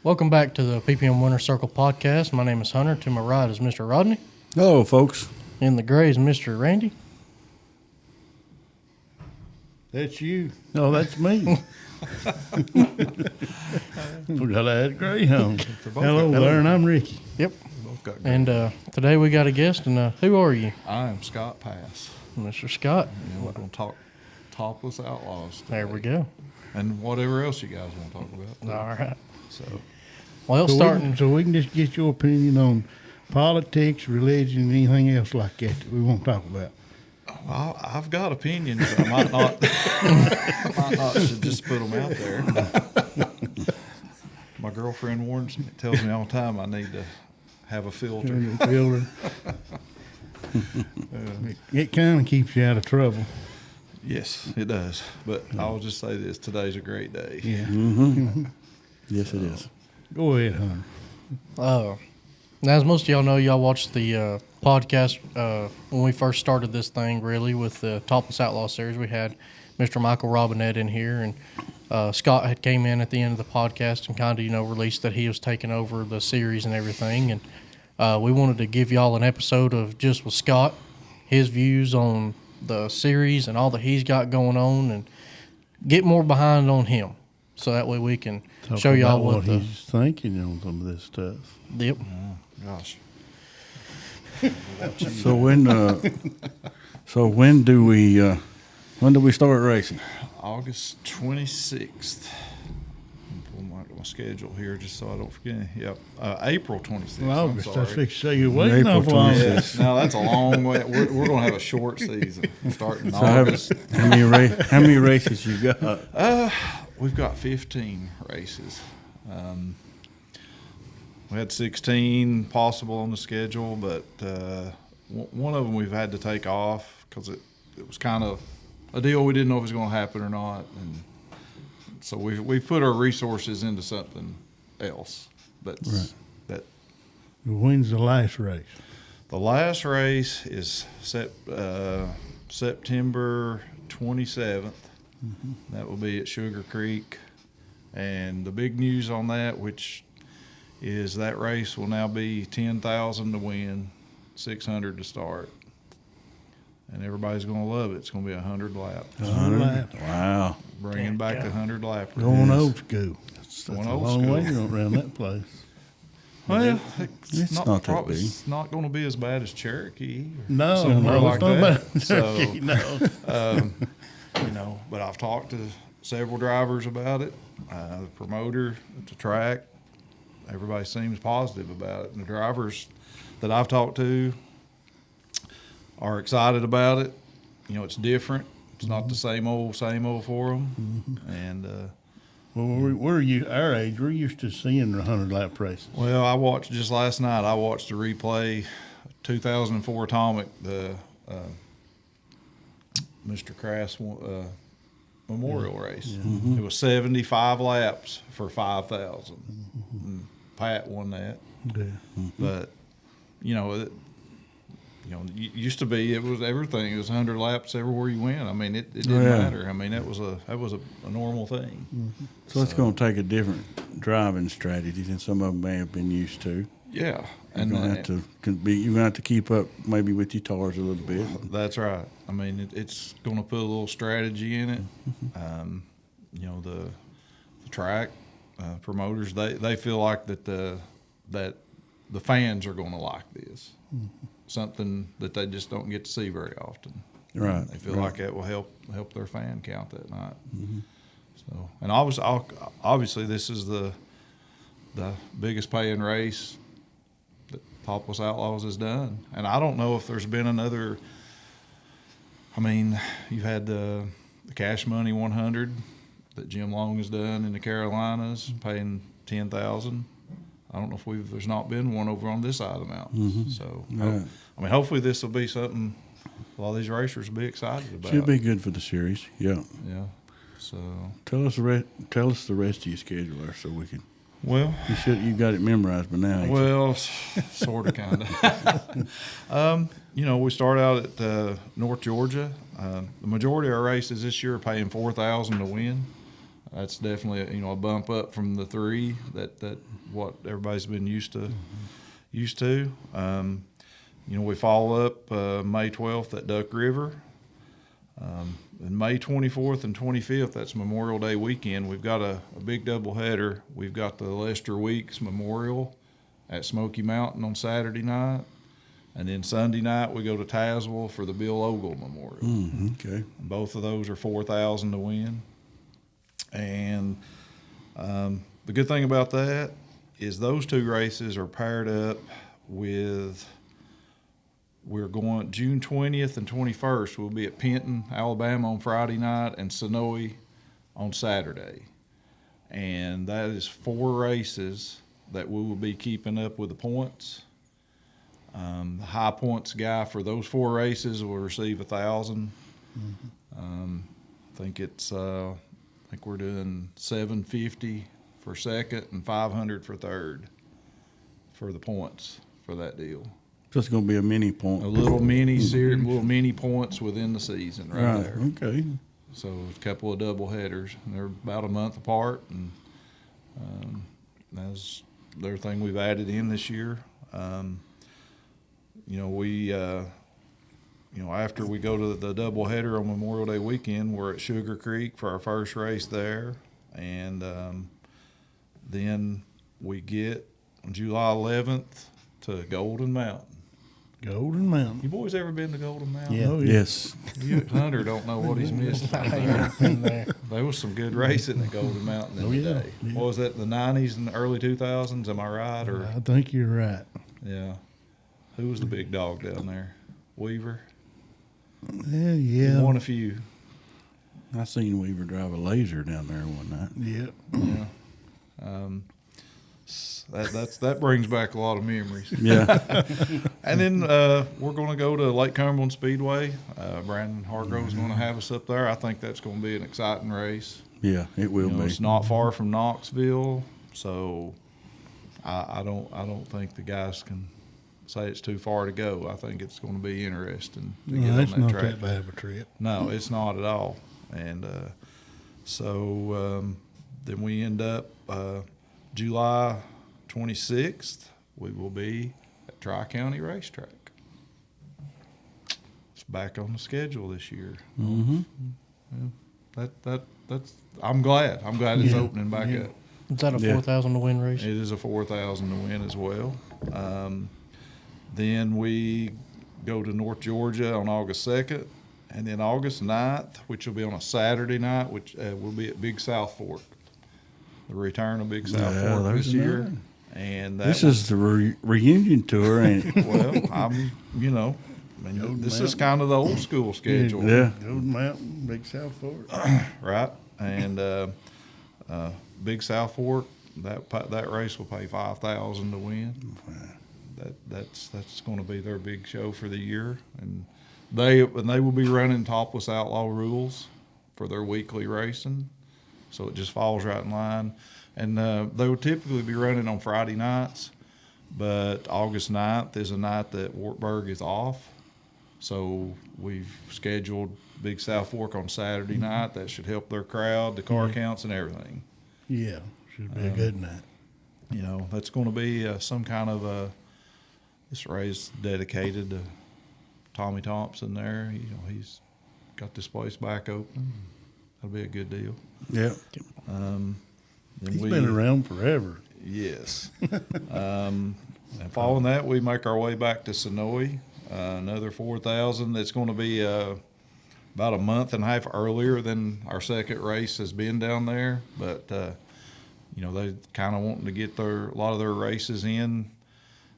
Welcome back to the PPM Winter Circle podcast. My name is Hunter. To my right is Mr. Rodney. Hello, folks. In the gray is Mr. Randy. That's you. No, that's me. Forgot I had Greyhound. Hello there, and I'm Ricky. Yep. Both got And today we got a guest, and who are you? I am Scott Pass. Mr. Scott. And we're going to talk Topless Outlaws today. There we go. And whatever else you guys want to talk about. All right. So, Well, starting. So we can just get your opinion on politics, religion, and anything else like that we won't talk about. I've got opinions. I might not should just put them out there. My girlfriend warns me, tells me all the time I need to have a filter. It kind of keeps you out of trouble. Yes, it does. But I'll just say this: today's a great day. Yeah. Mm-hmm. Yes, it is. Go ahead, Hunter. Now, as most of y'all know, y'all watched the podcast when we first started this thing, really, with the Topless Outlaws series. We had Mr. Michael Robinette in here, and Scott had came in at the end of the podcast and kind of, released that he was taking over the series and everything. And we wanted to give y'all an episode of just with Scott, his views on the series and all that he's got going on, and get more behind on him. So that way we can show y'all what he's thinking on some of this stuff. Yep. Gosh. So when do we start racing? August 26th. Pull my schedule here just so I don't forget. Yep. April 26th. Well, I'm August, sorry. I fix so you're waiting April awful long. 26th. No, that's a long way. We're going to have a short season starting in So August. how many races you got? We've got 15 races. We had 16 possible on the schedule, but one of them we've had to take off because it was kind of a deal we didn't know if it was going to happen or not. And so we've put our resources into something else. That's that. When's the last race? The last race is September 27th. Mm-hmm. That will be at Sugar Creek. And the big news on that, which is that race will now be $10,000 to win, $600 to start. And everybody's going to love it. It's going to be 100 laps. 100 laps. Wow. Bringing back the 100 lapper. Going old school. That's Going a old long school. way around that place. Well, It's not that big. It's not going to be as bad as Cherokee. Or No, somewhere like it's not that. bad. So, no. But I've talked to several drivers about it. The promoter at the track, everybody seems positive about it. And the drivers that I've talked to are excited about it. It's different. It's not the same old for them. And Well, we're our age. We're used to seeing 100-lap races. well, I watched just last night. I watched the replay, 2004 Atomic, the Mr. Crass Memorial race. It was 75 laps for 5,000. Pat won that. Yeah. But it used to be it was everything. It was 100 laps everywhere you went. I mean, it didn't matter. I mean, that was a normal thing. So it's going to take a different driving strategy than some of them may have been used to. Yeah, You're and going to have to keep up maybe with your tires a little bit. that's right. I mean, it's going to put a little strategy in it. The track promoters they feel like that the fans are going to like this. Something that they just don't get to see very often. Right. They feel like that will help their fan count that night. So, and obviously this is the biggest paying race that Topless Outlaws has done. And I don't know if there's been another. I mean, you've had the Cash Money 100 that Jim Long has done in the Carolinas, paying $10,000. I don't know if there's not been one over on this side of the mountains. So, Right. I mean, hopefully this will be something a lot of these racers will be excited about. Should be good for the series. Yeah. Yeah. So, Tell us the rest of your schedule there so we can. well, You got it memorized by now. ain't you? well, sort of, kind of. We start out at North Georgia. The majority of our races this year are paying $4,000 to win. That's definitely a bump up from the 3 that what everybody's been used to. We follow up May 12th at Duck River. And May 24th and 25th, that's Memorial Day weekend. We've got a big doubleheader. We've got the Lester Weeks Memorial at Smoky Mountain on Saturday night. And then Sunday night, we go to Tazewell for the Bill Ogle Memorial. Okay. Both of those are $4,000 to win. And the good thing about that is those 2 races are paired up with, we're going June 20th and 21st. We'll be at Penton, Alabama on Friday night and Sonoy on Saturday. And that is 4 races that we will be keeping up with the points. The high points guy for those 4 races will receive $1,000. I think we're doing $750 for second and $500 for third for the points for that deal. So it's going to be a mini point. A little mini series, little mini points within the season right there. Okay. So a couple of double headers, and they're about a month apart, and that's the other thing we've added in this year. After we go to the doubleheader on Memorial Day weekend, we're at Sugar Creek for our first race there. And then we get on July 11th to Golden Mountain. Golden Mountain. You boys ever been to Golden Mountain? Yeah. Oh, yes. Hunter don't know what he's missed. There was some good racing at Golden Mountain in the day. Yeah. What was that, the 90s and the early 2000s? Am I right? Or I think you're right. yeah. Who was the big dog down there? Weaver? Yeah, yeah. Won a few. I seen Weaver drive a laser down there one night. Yeah. Yeah. That brings back a lot of memories. Yeah. And then we're going to go to Lake Cumberland Speedway. Brandon Hargrove's going to have us up there. I think that's going to be an exciting race. Yeah, it will be. It's not far from Knoxville, so I don't think the guys can say it's too far to go. I think it's going to be interesting to get No, it's on that not track. that bad of a trip. No, it's not at all. And then we end up July 26th, we will be at Tri-County Racetrack. It's back on the schedule this year. Mm-hmm. That's I'm glad it's opening back Yeah. up. Is that a 4,000 to win race? It is a 4,000 to win as well. Then we go to North Georgia on August 2nd, and then August 9th, which will be on a Saturday night, which will be at Big South Fork. The return of Big South Fork there's this year. another. And This is the reunion tour, ain't it? well, this is kind of the old school schedule. Yeah. Golden Mountain, Big South Fork. Right? And Big South Fork, that race will pay $5,000 to win. That's going to be their big show for the year, and they will be running Topless Outlaw rules for their weekly racing, so it just falls right in line. And they would typically be running on Friday nights, but August 9th is a night that Wartburg is off, so we've scheduled Big South Fork on Saturday night. That should help their crowd, the car counts, and everything. Yeah, should be a good night. That's going to be some kind of this race dedicated to Tommy Thompson there. He's got this place back open. That'll be a good deal. Yeah. He's been around forever. Yes. And following that, we make our way back to Sonoy, another 4,000. That's going to be about a month and a half earlier than our second race has been down there. But, they kind of wanting to get a lot of their races in,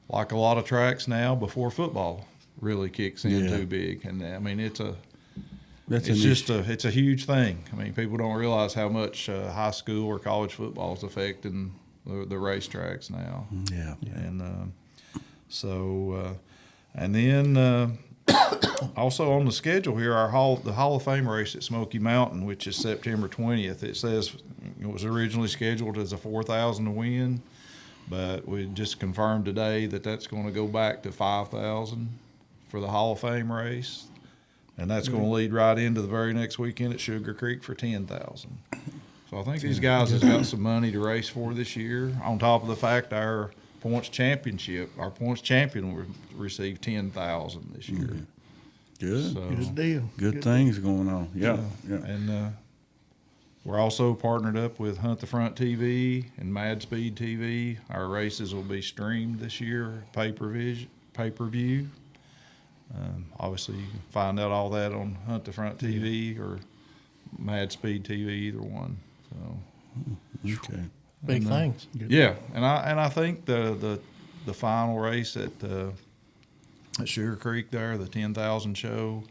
like a lot of tracks now, before football really kicks in too big. And, it's a huge thing. People don't realize how much high school or college football is affecting the racetracks now. Yeah. And and then also on the schedule here, the Hall of Fame race at Smoky Mountain, which is September 20th. It says it was originally scheduled as a 4,000 to win, but we just confirmed today that that's going to go back to 5,000 for the Hall of Fame race. And that's going to lead right into the very next weekend at Sugar Creek for 10,000. So I think these guys has got some money to race for this year. On top of the fact our points champion will receive $10,000 this year. Good. So, Good deal. Good things going on. Yeah. and we're also partnered up with Hunt the Front TV and Mad Speed TV. Our races will be streamed this year, pay-per-view. Obviously, you can find out all that on Hunt the Front TV or Mad Speed TV, either one. So, Okay. Big things. yeah, and I think the final race at Sugar Creek there, the 10,000 show,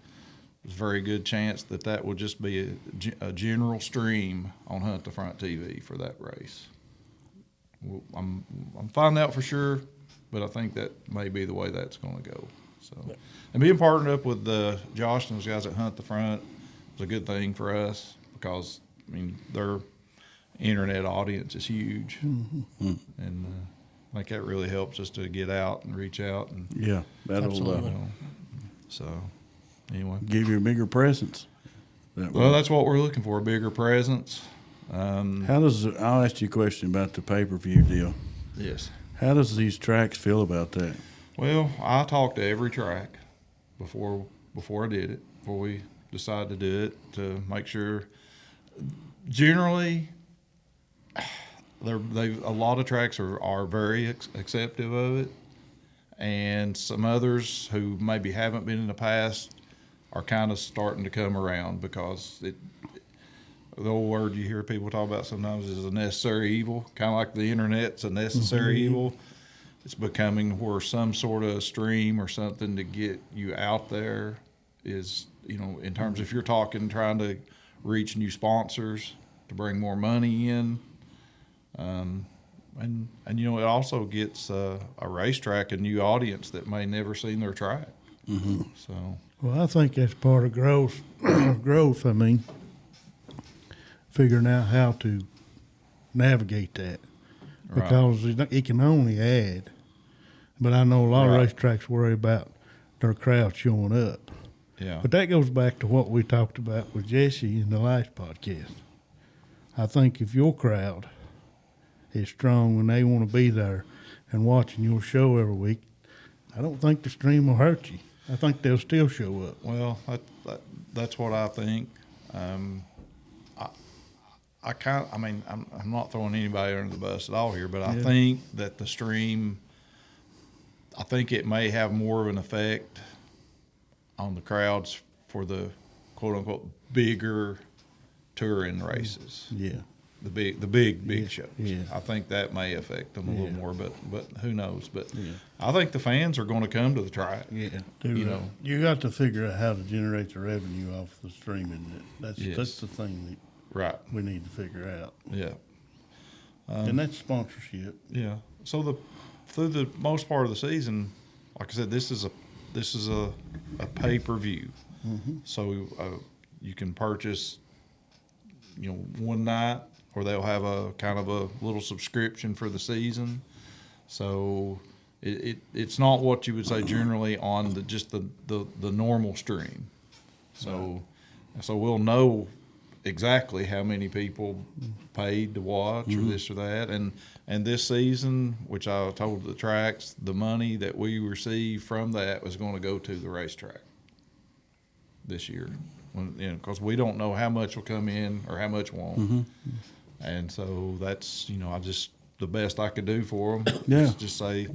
there's a very good chance that will just be a general stream on Hunt the Front TV for that race. I'm finding out for sure, but I think that may be the way that's going to go. So, and being partnered up with Josh and those guys at Hunt the Front was a good thing for us because I mean their internet audience is huge, and I think that really helps us to get out and reach out and Yeah, that'll Absolutely. so anyway. give you a bigger presence. Well, that's what we're looking for, a bigger presence. How does I'll ask you a question about the pay-per-view deal. Yes. How does these tracks feel about that? Well, I talked to every track before I did it, before we decided to do it, to make sure. Generally, a lot of tracks are very acceptive of it, and some others who maybe haven't been in the past are kind of starting to come around because the old word you hear people talk about sometimes is a necessary evil, kind of like the internet's a necessary evil. It's becoming where some sort of stream or something to get you out there is, in terms of if you're trying to reach new sponsors to bring more money in. And it also gets a racetrack a new audience that may never seen their track. So, Well, I think that's part of growth. I mean, figuring out how to navigate that because it can only add. But I know a lot of racetracks worry about their crowd showing up. yeah. But that goes back to what we talked about with Jesse in the last podcast. I think if your crowd is strong and they want to be there and watching your show every week, I don't think the stream will hurt you. I think they'll still show up. Well, that's what I think. I'm not throwing anybody under the bus at all here, but I think that the stream, I think it may have more of an effect on the crowds for the quote unquote bigger touring races. Yeah. The big shows. Yeah. I think that may affect them a little more, but who knows? But I think the fans are going to come to the track. Yeah. You got to figure out how to generate the revenue off the streaming. That's the thing Right. that we need to figure out. Yeah. And that's sponsorship. Yeah. So through the most part of the season, like I said, this is a pay-per-view. So you can purchase, one night, or they'll have a kind of a little subscription for the season. So it's not what you would say generally on the normal stream. So we'll know exactly how many people paid to watch or this or that. And this season, which I told the tracks, the money that we receive from that was going to go to the racetrack this year. Because we don't know how much will come in or how much won't. And so that's, the best I could do for them. Yeah. Is just say,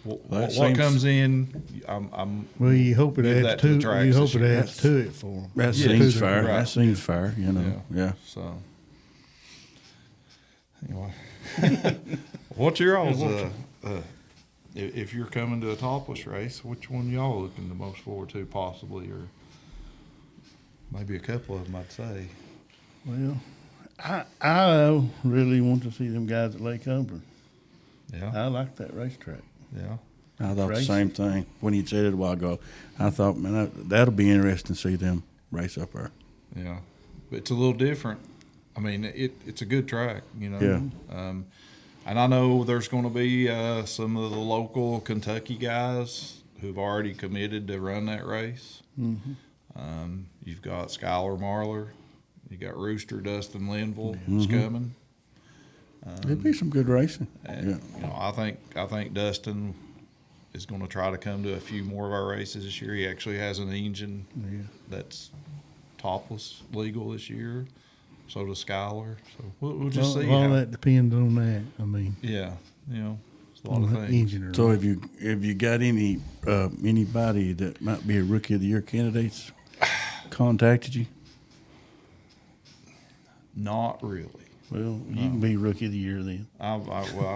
what seems- comes in, I'm Well, you hope it give adds that to the to tracks you hope this it year. adds to it for them. That Yeah. seems To the- fair. right. That seems fair. Yeah. So, anyway, what's your all's, if you're coming to a topless race, which one y'all looking the most forward to possibly, or maybe a couple of them, I'd say. Well, I really want to see them guys at Lake Cumberland. Yeah. I like that racetrack. Yeah. I thought Race. the same thing when you said it a while ago. I thought, man, that'll be interesting to see them race up there. Yeah. But it's a little different. I mean, it's a good track, Yeah. And I know there's going to be some of the local Kentucky guys who've already committed to run that race. You've got Skylar Marler, You got Rooster, Dustin, Linville coming. There'd be some good racing. And, you know, I think Dustin is going to try to come to a few more of our races this year. He actually has an engine that's topless legal this year. So does Skylar. So we'll just see. All that depends on that. I mean, yeah, you know, it's a lot of things. Engine So have you got anybody that might be a Rookie of the Year candidates contacted you? Not really. Well, you can be Rookie of the Year then. I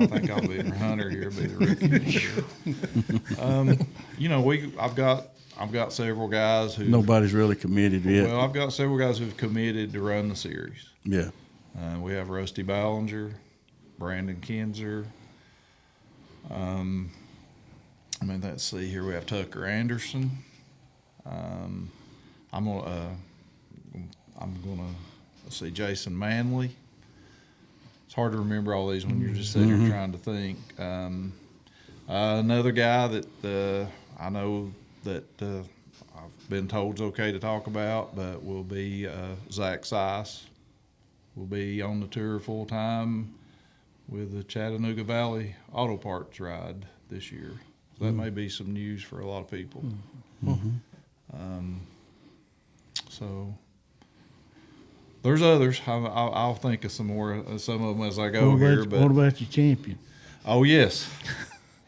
think I'll be Hunter here, be the Rookie of the Year. You know, I've got several guys who Nobody's really committed yet. Well, I've got several guys who've committed to run the series. Yeah. We have Rusty Ballinger, Brandon Kinzer. Let's see here. We have Tucker Anderson. I'm gonna let's see, Jason Manley. It's hard to remember all these when you're just sitting here trying to think. Another guy that I know that I've been told is okay to talk about, but will be Zach Seiss. Will be on the tour full time with the Chattanooga Valley Auto Parts ride this year. So that may be some news for a lot of people. So there's others. I'll think of some more, some of them as I go here. But what about your champion? oh yes,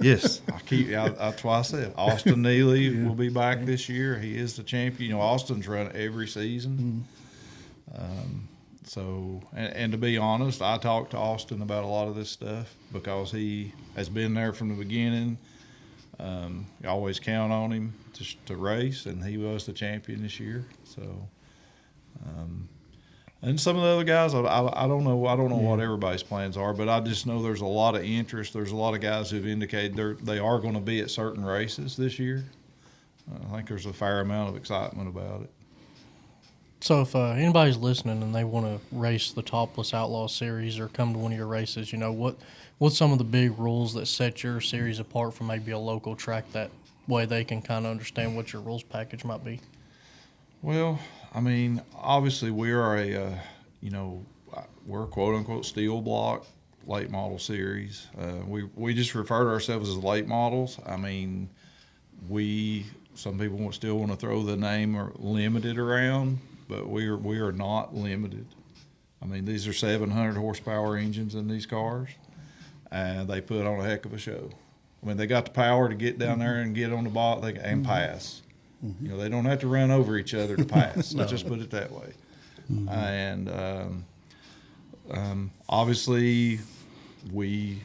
yes. That's why I said Austin Neely will be back this year. He is the champion. You know, Austin's run every season. So, and to be honest, I talked to Austin about a lot of this stuff because he has been there from the beginning. You always count on him to race, and he was the champion this year. So, and some of the other guys, I don't know what everybody's plans are, but I just know there's a lot of interest. There's a lot of guys who've indicated they are going to be at certain races this year. I think there's a fair amount of excitement about it. So if anybody's listening and they want to race the Topless Outlaw series or come to one of your races, you know, what's some of the big rules that set your series apart from maybe a local track? That way they can kind of understand what your rules package might be. Well, I mean, obviously we are we're a quote unquote steel block late model series. We just refer to ourselves as late models. I mean, some people still want to throw the name or limited around, but we are not limited. I mean, these are 700 horsepower engines in these cars, and they put on a heck of a show. I mean, they got the power to get down there and get on the bot and pass. You know, they don't have to run over each other to pass. Let's just put it that way. And obviously, we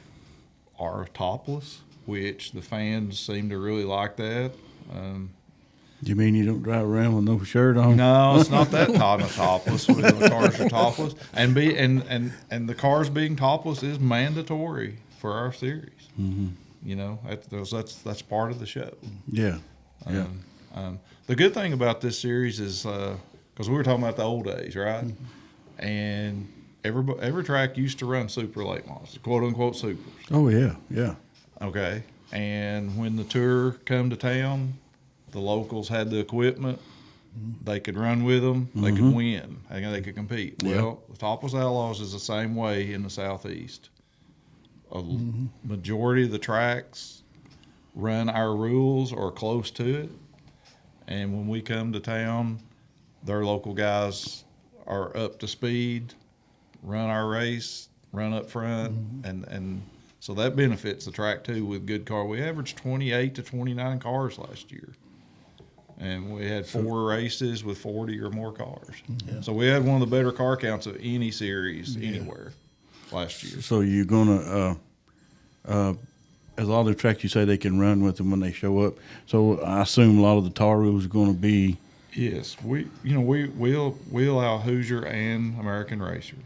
are topless, which the fans seem to really like that. You mean you don't drive around with no shirt on? No, it's not that kind of topless. When the cars are topless, and the cars being topless is mandatory for our series. You know, that's part of the show. Yeah. The good thing about this series is because we were talking about the old days, right? And every track used to run super late models, quote unquote supers. Oh yeah. Okay, and when the tour come to town, the locals had the equipment. They could run with them. They could win. They could compete. Yeah. Well, the Topless Outlaws is the same way in the Southeast. A majority of the tracks run our rules or close to it. And when we come to town, their local guys are up to speed, run our race, run up front, and so that benefits the track too with good car. We averaged 28 to 29 cars last year. And we had 4 races with 40 or more cars. Yeah. So we had one of the better car counts of any series anywhere last year. So you're going to, as a lot of the tracks you say they can run with them when they show up. So I assume a lot of the tar rules are going to be. Yes, we allow Hoosier and American Racer.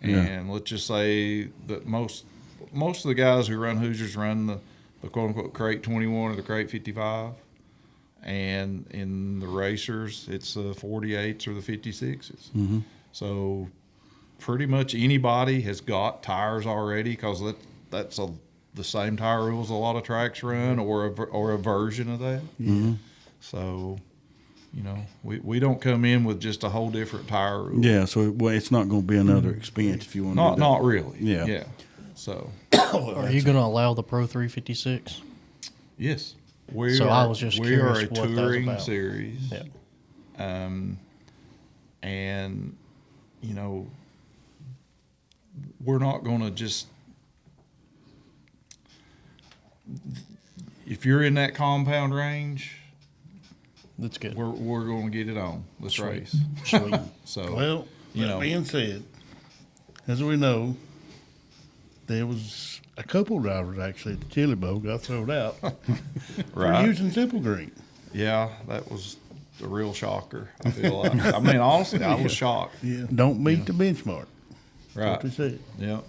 And let's just say that most of the guys who run Hoosiers run the quote unquote crate 21 or the crate 55. And in the racers, it's the 48s or the 56s. So pretty much anybody has got tires already because that's the same tire rules a lot of tracks run or a version of that. So You know, we don't come in with just a whole different tire rule. Yeah, so it's not going to be another expense if you want to. Not really. Yeah. Yeah. So Are you going to allow the Pro 356? yes, we I are. was just We are curious a what that's touring about. series. Yeah. And you know, we're not going to just. If you're in that compound range, That's good. we're going to get it on. Let's Sweet. race. Sweet. So Well, you that know, being said, as we know, there was a couple drivers actually at the Chili Bowl got thrown out for right? using Simple Green. Yeah, that was a real shocker. I feel like. I mean, honestly, I was shocked. Yeah. Don't meet the benchmark. Right. What they said. Yeah.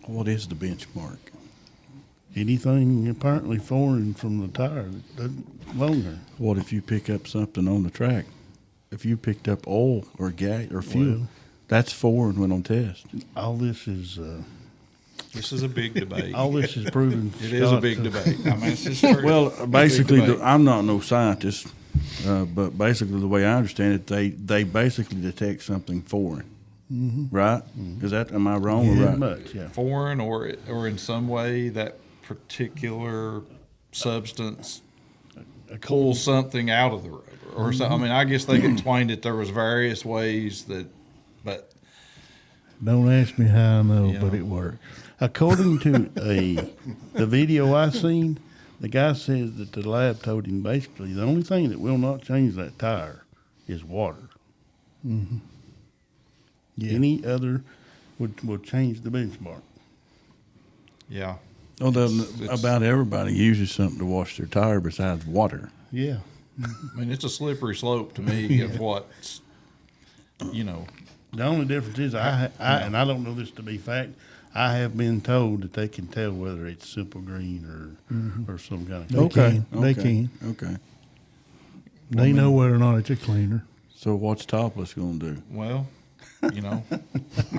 What is the benchmark? Anything apparently foreign from the tire that doesn't longer. What if you pick up something on the track? If you picked up oil or gas or fuel, Well, that's foreign when on test. all this is This is a big debate. all this is proven. It is a big debate. I mean, it's just true. Well, It's a big basically, debate. I'm not no scientist, but basically the way I understand it, they basically detect something foreign, right? Is that, am I wrong or Very right? much, yeah. foreign or in some way that particular substance pulls something out of the rubber or something. I mean, I guess they explained it. There was various ways that, but Don't ask me how I know, Yeah. but it works. According to the video I seen, the guy says that the lab told him basically the only thing that will not change that tire is water. Mm-hmm. Yeah. Any other will change the benchmark. yeah, Well, It's- about everybody uses something to wash their tire besides water. Yeah. I mean, it's a slippery slope to me of what's, you know, The only difference is and I don't know this to be fact. I have been told that they can tell whether it's Simple Green or some kind of. They can. Okay. They know whether or not it's a cleaner. So what's Topless going to do? well, you know,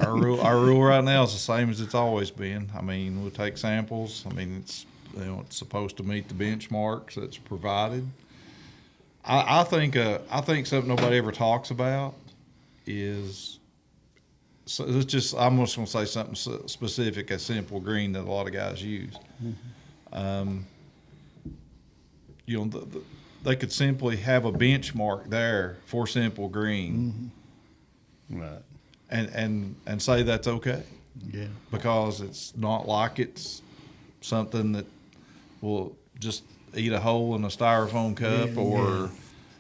our rule right now is the same as it's always been. I mean, we'll take samples. I mean, it's it's supposed to meet the benchmarks that's provided. I think something nobody ever talks about is, so it's just, I'm just going to say something specific as Simple Green that a lot of guys use. You know, they could simply have a benchmark there for Simple Green. Right. And say that's okay Yeah. because it's not like it's something that will just eat a hole in a styrofoam cup or,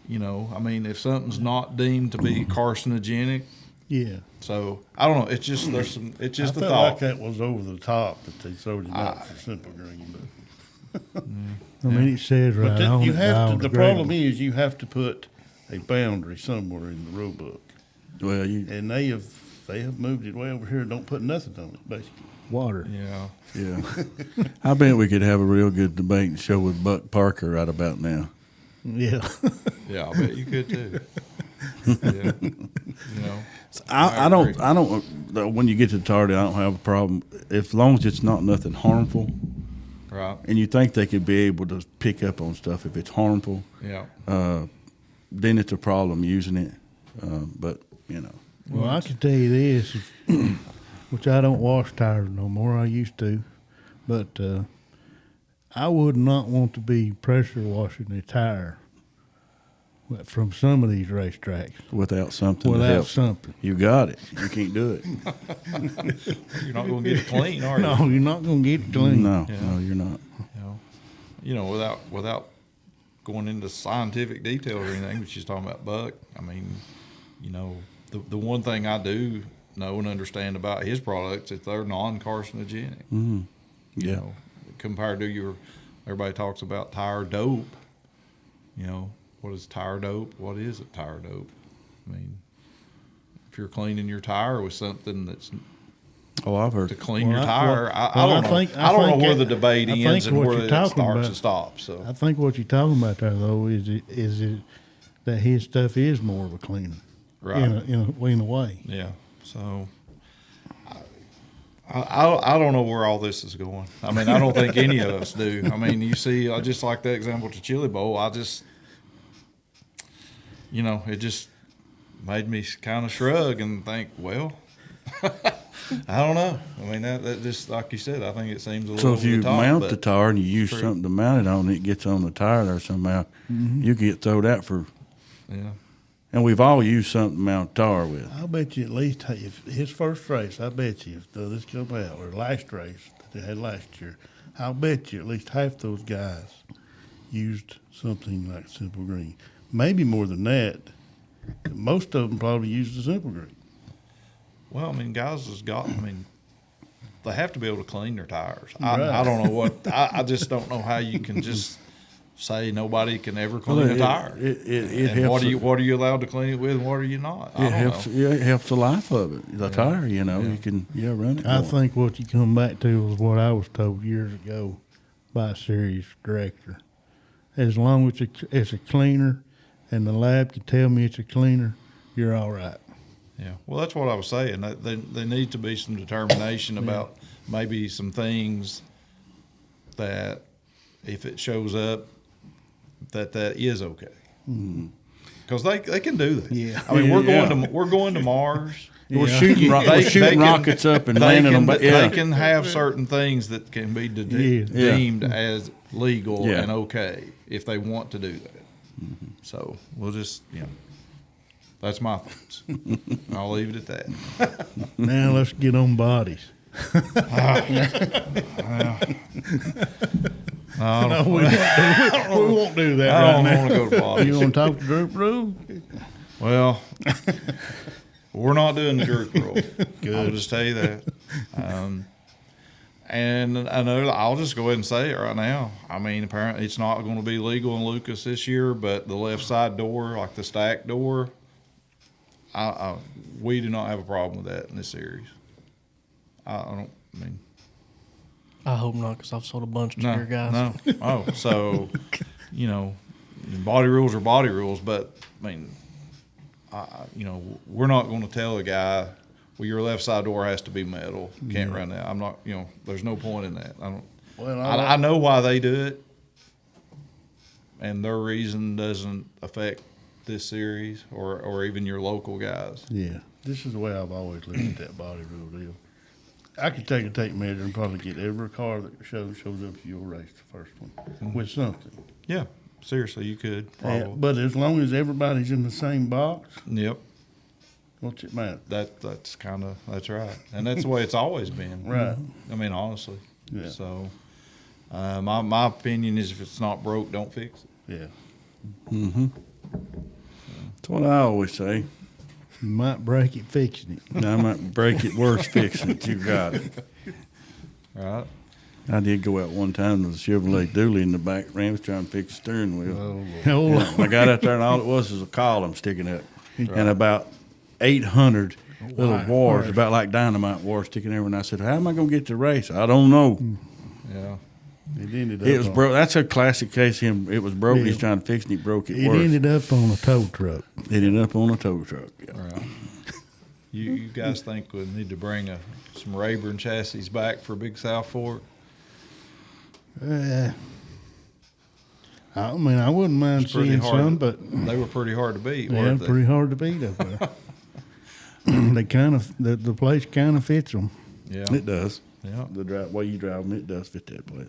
you know, I mean, if something's not deemed to be carcinogenic, Yeah. so I don't know. It's just it's just I a felt thought. like that was over the top that they throwed it out for Simple Green, but. I mean, it says right But on you it, have to. The problem biodegradable. is you have to put a boundary somewhere in the rule book, Well, and they have moved it way over here. Don't put nothing on it, basically. Water. Yeah. yeah. I bet we could have a real good debate and show with Buck Parker right about now. Yeah. Yeah, I bet you could too. Yeah. You know, I don't. When you get to the tardy, I don't have a problem as long as it's not nothing harmful. right. And you think they could be able to pick up on stuff if it's harmful, Yeah. then it's a problem using it. But you know, Well, I can tell you this, which I don't wash tires no more. I used to, but I would not want to be pressure washing a tire from some of these racetracks without something to without help, something. you got it. You can't do it. You're not going to get it clean, are you? No, you're not going to get it clean. No, Yeah. no, you're not. You know, without going into scientific detail or anything, but she's talking about Buck. I mean, you know, the one thing I do know and understand about his products is they're non-carcinogenic. Mm-hmm. You Yeah. know, compared to everybody talks about tire dope. You know, what is tire dope? What is it, tire dope? I mean, if you're cleaning your tire with something that's Oh, I've heard. to clean Well, your tire, I well, don't I know. think- I don't think know where it- the debate I ends think and what where you're it talking starts about- and stops. So I think what you're talking about there, though, is that his stuff is more of a cleaner, right. in a way. Yeah. So I don't know where all this is going. I mean, I don't think any of us do. I mean, you see, just like that example to Chili Bowl, you know, it just made me kind of shrug and think, well, I don't know. I mean, that just, like you said, I think it seems a little So if you over the top, mount but the tire and you use true. something to mount it on, it gets on the tire there somehow. You get thrown out for. yeah. And we've all used something to mount tire with. I'll bet you at least if his first race, I bet you if this come out, or last race that they had last year, I'll bet you at least half those guys used something like Simple Green. Maybe more than that. Most of them probably used the Simple Green. Well, I mean, guys they have to be able to clean their tires. Right. I don't know what, I just don't know how you can just say nobody can ever clean a tire. It And helps. what are you allowed to clean it with and what are you not? I It don't helps. know. Yeah, it helps the life of it. The tire, you know, you can run it. I more. think what you come back to was what I was told years ago by a series director. As long as it's a cleaner and the lab can tell me it's a cleaner, you're all right. Yeah. Well, that's what I was saying. There needs to be some determination about maybe some things that if it shows up, that is okay. Because they can do that. Yeah. I mean, we're Yeah. going to Mars. We're shooting, They- we're shooting they can- rockets up and They landing can, them. Yeah. they can have certain things that can be Yeah. deemed as legal Yeah. and okay if they want to do that. So we'll just, that's my thoughts. I'll leave it at that. Now let's get on bodies. No, we won't do that I right don't now. want to go to bodies. You want to talk to Droop Roo? Well, we're not doing the jerk roll. I'll just tell you that. And another, I'll just go ahead and say it right now. I mean, apparently it's not going to be legal in Lucas this year, but the left side door, like the stack door, we do not have a problem with that in this series. I I hope not, because I've sold a bunch to no, your guys. no. Oh, so, body rules are body rules, but I mean, we're not going to tell a guy, well, your left side door has to be metal. You can't run that. I'm not, there's no point in that. Well, I know why they do it, and their reason doesn't affect this series or even your local guys. Yeah, this is the way I've always looked at that body rule deal. I could take a tape measure and probably get every car that shows up to your race, the first one, with something. Yeah, seriously, you could probably. But as long as everybody's in the same box, Yep, what's it matter? that's right, and that's the way it's always been. Right. I mean, honestly. Yeah. So, my opinion is, if it's not broke, don't fix it. Yeah. That's what I always say. You might break it fixing it. I might break it worse fixing it. You got it. Right. I did go out one time with a Chevrolet dually in the back. Ram was trying to fix the steering wheel. Oh, And I got out there, and all it was a column sticking up, and about 800 little wires, about like dynamite wires sticking everywhere. And I said, "How am I going to get to the race? I don't know." Yeah. it ended up. It was on- broke. That's a classic case. It was broke. Yeah. He's trying to fix it. He broke it It worse. ended up on a tow truck. It ended up on a tow truck. Yeah. Right. You guys think we need to bring some Rayburn chassis back for Big South Fork? I mean, I wouldn't mind It's pretty seeing hard. some, but They were pretty hard to beat, they're weren't they? pretty hard to beat up there. They kind of the place kind of fits them. Yeah. It does. Yeah. The way you drive them, it does fit that place.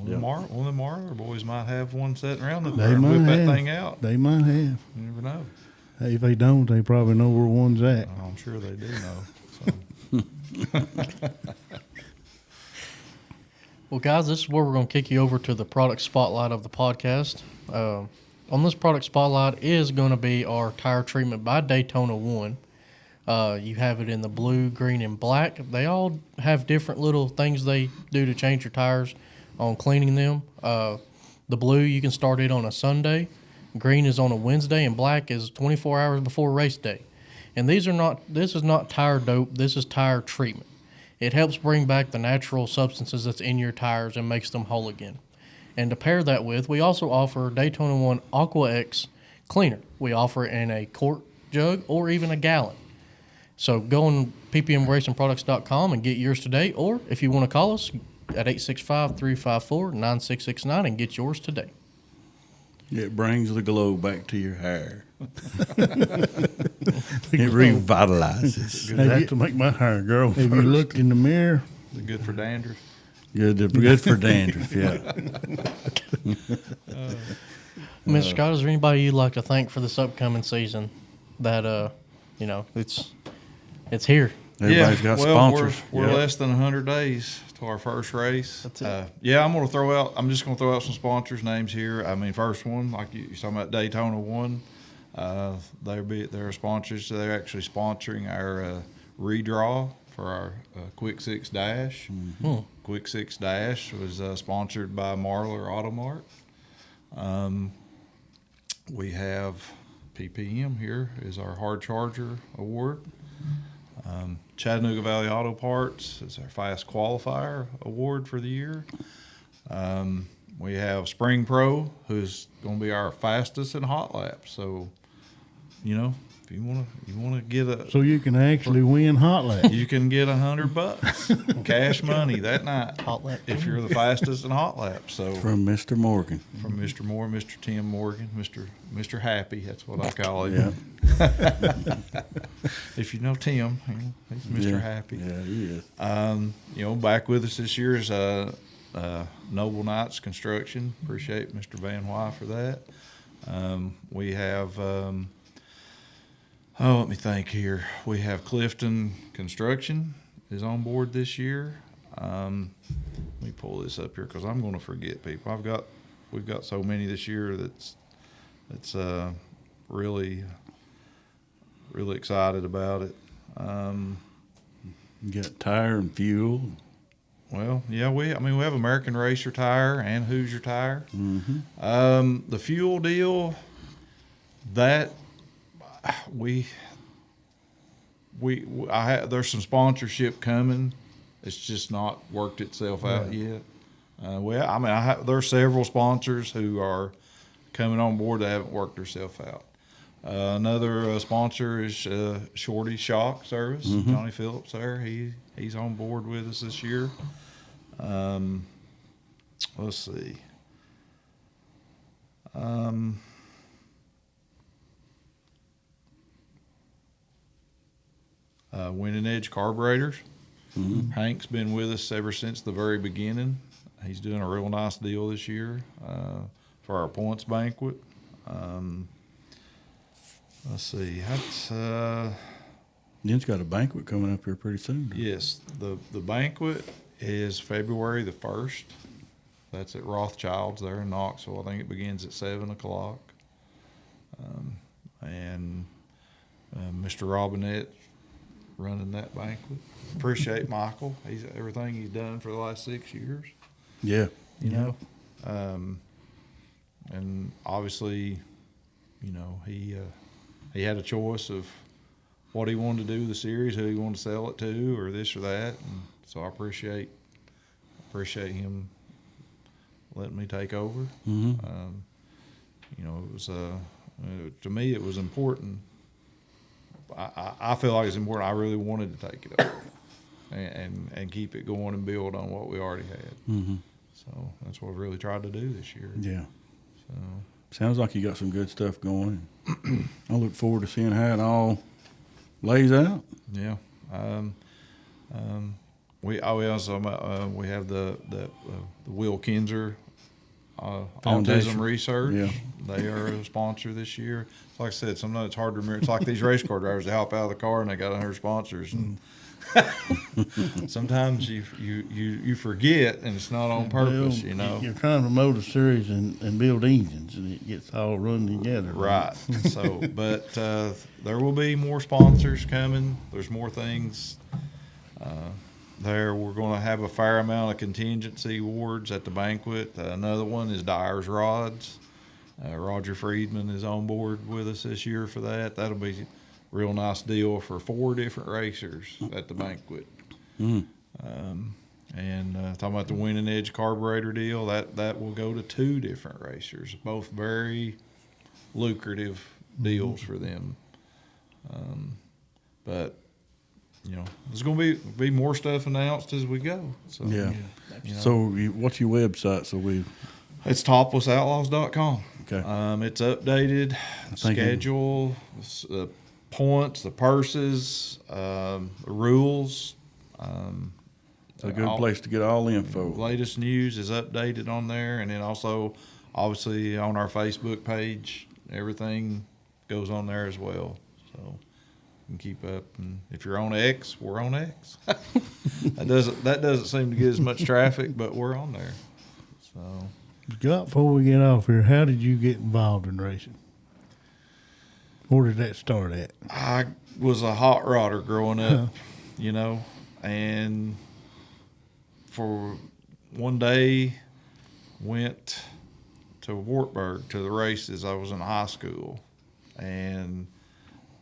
One of the Marler boys might have one sitting around that They whip might that have. thing out. They might have. You never know. Hey, if they don't, they probably know where one's at. Oh, I'm sure they do know. So. Well, guys, this is where we're going to kick you over to the product spotlight of the podcast. On this product spotlight is going to be our tire treatment by Daytona 1. You have it in the blue, green, and black. They all have different little things they do to change your tires on cleaning them. The blue, you can start it on a Sunday. Green is on a Wednesday, and black is 24 hours before race day. And this is not tire dope. This is tire treatment. It helps bring back the natural substances that's in your tires and makes them whole again. And to pair that with, we also offer Daytona 1 Aqua X cleaner. We offer it in a quart jug or even a gallon. So go on ppmracingproducts.com and get yours today. Or if you want to call us at 865-354-9669 and get yours today. It brings the glow back to your hair. It revitalizes. Have That you- to make my hair grow. Have you looked in the mirror? Is it good for dandruff? Good for dandruff, yeah. Mr. Scott, is there anybody you'd like to thank for this upcoming season? That it's here. Everybody's got sponsors. We're Yeah. less than 100 days to our first race. That's it. I'm just going to throw out some sponsors' names here. I mean, first one, like you're talking about Daytona 1. They're sponsors. So they're actually sponsoring our redraw for our Quick 6 Dash. Quick 6 Dash was sponsored by Marlar Auto Mart. We have PPM here is our Hard Charger Award. Chattanooga Valley Auto Parts is our Fast Qualifier Award for the year. We have Spring Pro, who's going to be our fastest in hot laps. So, if you want to get a, So you can actually win hot lap. you can get $100 cash money that night Hot lap. if you're the fastest in hot laps. So From Mr. Morgan. from Mr. Moore, Mr. Tim Morgan, Mr. Happy, that's what I call him. Yeah. If you know Tim, he's Mr. Yeah. Happy. Yeah, he is. Back with us this year is Noble Knights Construction. Appreciate Mr. Van Wy for that. We have, let me think here. We have Clifton Construction is on board this year. Let me pull this up here because I'm going to forget people. We've got so many this year that's really excited about it. You got tire and fuel. Well, yeah, we have American Racer Tire and Hoosier Tire. Mm-hmm. The fuel deal that there's some sponsorship coming. It's just not worked itself out yet. There's several sponsors who are coming on board that haven't worked themselves out. Another sponsor is Shorty Shock Service. Mm-hmm. Johnny Phillips there. He's on board with us this year. Let's see. Winning Edge Carburetors. Mm-hmm. Hank's been with us ever since the very beginning. He's doing a real nice deal this year for our points banquet. Let's see. Den's got a banquet coming up here pretty soon. Yes, the banquet is February the 1st. That's at Rothschild's there in Knoxville. I think it begins at 7:00. And Mr. Robinette running that banquet. Appreciate Michael. Everything he's done for the last 6 years. Yeah. And obviously, he had a choice of what he wanted to do with the series, who he wanted to sell it to, or this or that. And so I appreciate him letting me take over. Mm-hmm. It was to me it was important. I feel like it's important. I really wanted to take it over and keep it going and build on what we already had. Mm-hmm. So that's what we really tried to do this year. Yeah. So Sounds like you got some good stuff going. I look forward to seeing how it all lays out. yeah. We also we have the Will Kinzer Foundation. Autism Research. Yeah. They are a sponsor this year. Like I said, sometimes it's hard to remember. It's like these race car drivers, they hop out of the car and they got 100 sponsors, and sometimes you forget, and it's not on purpose. You're trying to motor series and build engines, and it gets all run together. Right. So, but there will be more sponsors coming. There's more things there. We're going to have a fair amount of contingency awards at the banquet. Another one is Dyer's Rods. Roger Friedman is on board with us this year for that. That'll be a real nice deal for 4 different racers at the banquet. Mm. And talking about the Winning Edge carburetor deal, that will go to 2 different racers, both very lucrative deals for them. But there's going to be more stuff announced as we go. So, Yeah. So what's your website? So we. It's toplessoutlaws.com. Okay. It's updated, think schedule, the points, the purses, the rules. It's a good place to get all the info. Latest news is updated on there, and then also, obviously, on our Facebook page, everything goes on there as well. So you can keep up. And if you're on X, we're on X. that doesn't seem to get as much traffic, but we're on there. So. Scott, before we get off here, how did you get involved in racing? Where did that start at? I was a hot rodder growing up, you know, and for one day went to Wartburg to the races. I was in high school, and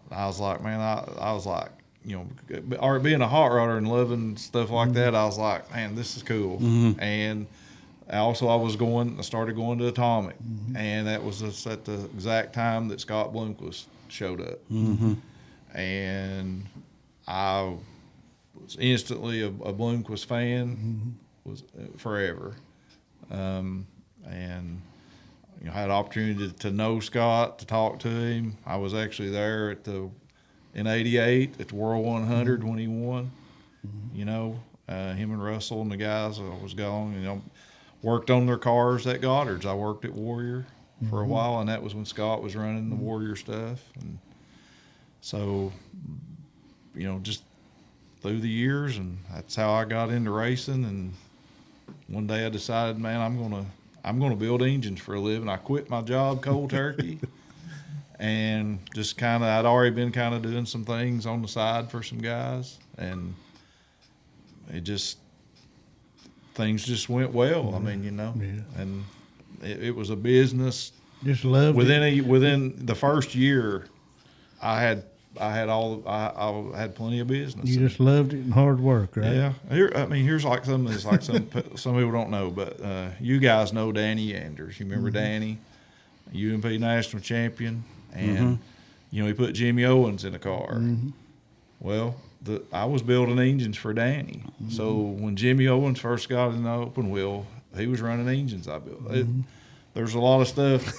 I was like, man, I was like, you know, or being a hot rodder and loving stuff like that, I was like, man, this is cool. And I started going to Atomic, and that was just at the exact time that Scott Bloomquist showed up. And I was instantly a Bloomquist fan, was forever. And you know, had an opportunity to know Scott, to talk to him. I was actually there in '88 at the World 100 when he won. You know, him and Russell and the guys. I was gone. You know, worked on their cars at Goddard's. I worked at Warrior for a while, and that was when Scott was running the Warrior stuff. And so, you know, just through the years, and that's how I got into racing. And one day I decided, man, I'm gonna build engines for a living. I quit my job cold turkey, and just I'd already been doing some things on the side for some guys, and things just went well. I mean, you know, and it was a business. Just loved it. Within the first year, I had plenty of business. You just loved it and hard work, right? Yeah. Here's like some people don't know, but you guys know Danny Anders. You remember Danny, UMP national champion, and you know he put Jimmy Owens in a car. Well, I was building engines for Danny. So when Jimmy Owens first got in the open wheel, he was running engines I built. There's a lot of stuff.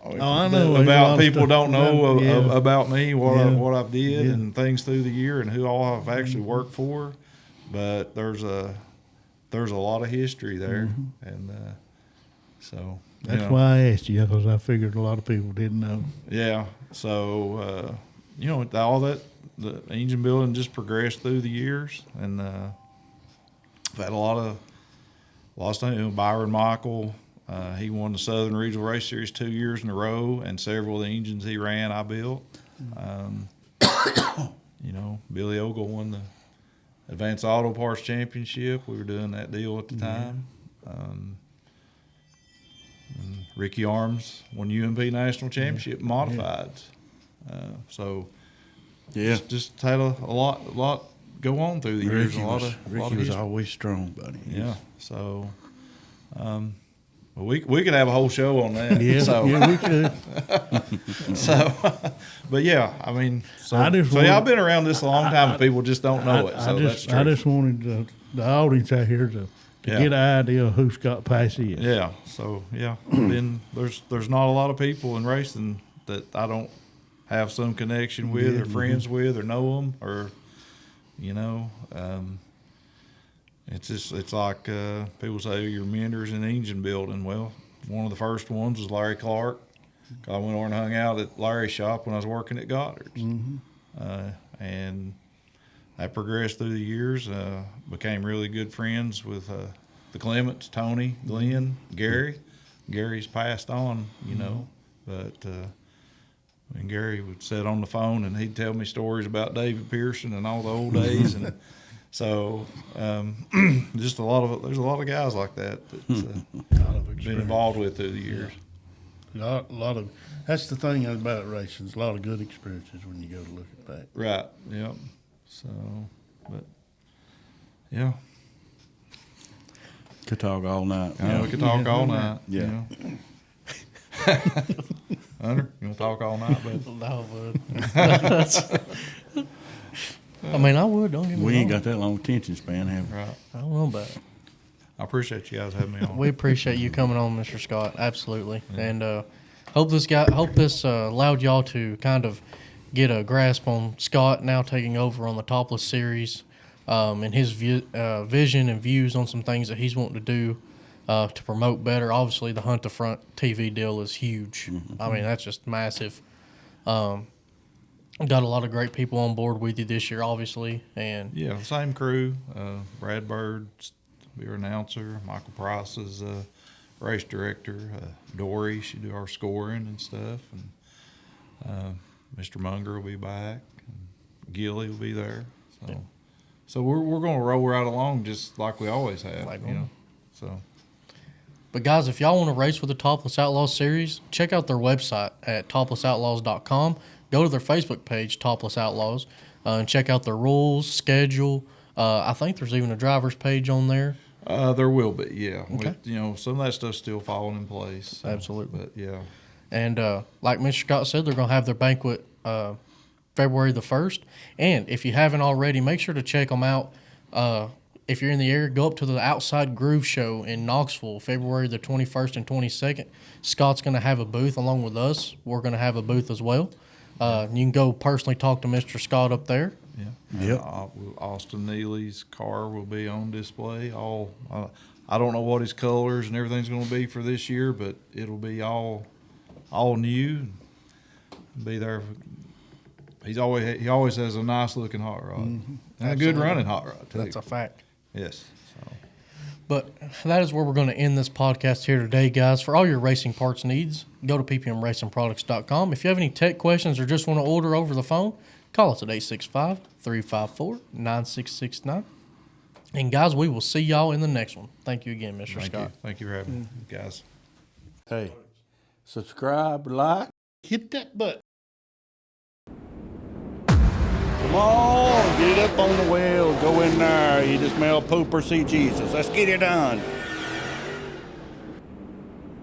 I know About people don't know about me, what I've did and things through the year and who all I've actually worked for. But there's a lot of history there, and so that's why I asked you, because I figured a lot of people didn't know. Yeah. So you know, all that the engine building just progressed through the years, and I've had a lot of things. You know, Byron Michael. He won the Southern Regional Race Series 2 years in a row, and several of the engines he ran, I built. You know, Billy Ogle won the Advanced Auto Parts Championship. We were doing that deal at the time. And Ricky Arms won UMP National Championship Modifieds. So, just had a lot go on through the years. Ricky was always strong, buddy. Yeah. So, well, we could have a whole show on that. Yeah, we could. So, but yeah, I mean, I've been around this a long time, and people just don't know it. So that's true. I just wanted the audience out here to get an idea of who Scott Pace is. Yeah. So then there's not a lot of people in racing that I don't have some connection with, or friends with, or know them, or you know. It's like people say you're mentors in engine building. Well, one of the first ones was Larry Clark. I went over and hung out at Larry's shop when I was working at Goddard's. And I progressed through the years, became really good friends with the Clements, Tony, Glenn, Gary. Gary's passed on, you know, but and Gary would sit on the phone and he'd tell me stories about David Pearson and all the old days. And so there's a lot of guys like that that's been involved with through the years. A lot of that's the thing about racing. There's a lot of good experiences when you go to look at that. Right. Yep. So, but yeah, could talk all night. We could talk all night. Yeah. You know? Hunter, you want to talk all night, bud? No, bud. I mean, I would. Don't get me wrong. We ain't got that long attention span, have we? Right. I don't know about it. I appreciate you guys having me on. We appreciate you coming on, Mr. Scott. Absolutely, and hope this allowed y'all to kind of get a grasp on Scott now taking over on the Topless series, and his vision and views on some things that he's wanting to do to promote better. Obviously, the Hunt the Front TV deal is huge. I mean, that's just massive. Got a lot of great people on board with you this year, obviously, and Yeah, same crew. Brad Bird's your announcer. Michael Price is race director. Dory, she do our scoring and stuff. And Mr. Munger will be back. And Gilly will be there. So we're going to roll right along just like we always have. So. But guys, if y'all want to race with the Topless Outlaws series, check out their website at toplessoutlaws.com. Go to their Facebook page, Topless Outlaws, and check out their rules, schedule. I think there's even a driver's page on there. There will be, yeah. Okay. With, some of that stuff's still falling in place. So, Absolutely. But yeah. And like Mr. Scott said, they're going to have their banquet February the 1st. And if you haven't already, make sure to check them out. If you're in the area, go up to the Outside Groove Show in Knoxville, February the 21st and 22nd. Scott's going to have a booth along with us. We're going to have a booth as well. You can go personally talk to Mr. Scott up there. Yeah. Yep. Austin Neely's car will be on display. I don't know what his colors and everything's going to be for this year, but it'll be all new. Be there. He always has a nice looking hot rod and a good running hot rod too. That's a fact. Yes. So. But that is where we're going to end this podcast here today, guys. For all your racing parts needs, go to ppmracingproducts.com. If you have any tech questions or just want to order over the phone, call us at 865-354-9669. And, guys, we will see y'all in the next one. Thank you again, Mr. Scott. Thank you for having me, guys. Hey, subscribe, like. Hit that button. Come on, get up on the wheel. Go in there. You just smell poop or see Jesus. Let's get it done.